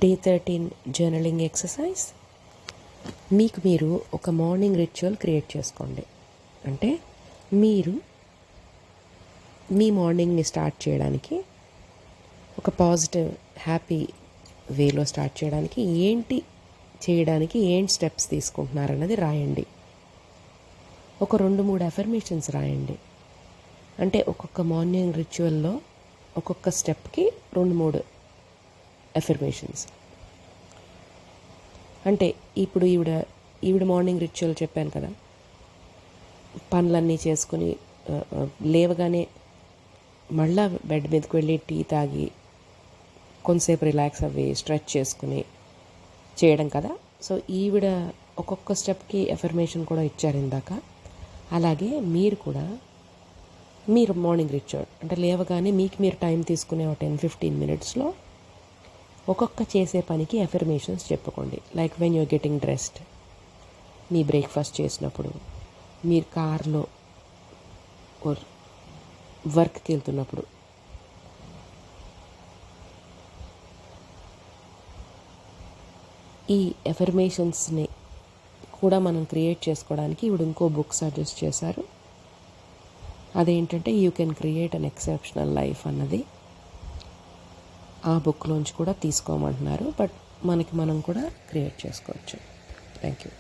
Day 13 journaling exercise. మీకు మీరు ఒక మార్నింగ్ రిచువల్ క్రియేట్ చేసుకోండి. అంటే మీరు మీ మార్నింగ్ని స్టార్ట్ చేయడానికి ఒక పాజిటివ్ హ్యాపీ వేలో స్టార్ట్ చేయడానికి ఏంటి స్టెప్స్ తీసుకుంటున్నారన్నది రాయండి. ఒక 2-3 అఫర్మేషన్స్ రాయండి. అంటే ఒక్కొక్క మార్నింగ్ రిచువల్లో ఒక్కొక్క స్టెప్కి 2-3 అఫర్మేషన్స్. అంటే ఇప్పుడు ఈవిడ మార్నింగ్ రిచువల్ చెప్పాను కదా, పనులన్నీ చేసుకుని లేవగానే మళ్ళా బెడ్ మీదకి వెళ్ళి టీ తాగి కొంతసేపు రిలాక్స్ అవ్వి స్ట్రెచ్ చేసుకుని చేయడం కదా. సో ఈవిడ ఒక్కొక్క స్టెప్కి అఫర్మేషన్ కూడా ఇచ్చారు ఇందాక. అలాగే మీరు కూడా మీరు మార్నింగ్ రిచువల్ అంటే లేవగానే మీకు మీరు టైం తీసుకునే ఒక 10-15 మినిట్స్లో ఒక్కొక్క చేసే పనికి అఫర్మేషన్స్ చెప్పుకోండి. Like when you're getting dressed, me breakfast చేసినప్పుడు, మీరు కార్లో వర్క్కి వెళ్తున్నప్పుడు, ఈ అఫర్మేషన్స్ని కూడా మనం క్రియేట్ చేసుకోవడానికి ఇప్పుడు ఇంకో బుక్ సజెస్ట్ చేశారు. అదేంటంటే you can create an exceptional life అన్నది. ఆ బుక్లోంచి కూడా తీసుకోమంటున్నారు. బట్ మనం కూడా క్రియేట్ చేసుకోవచ్చు. Thank you.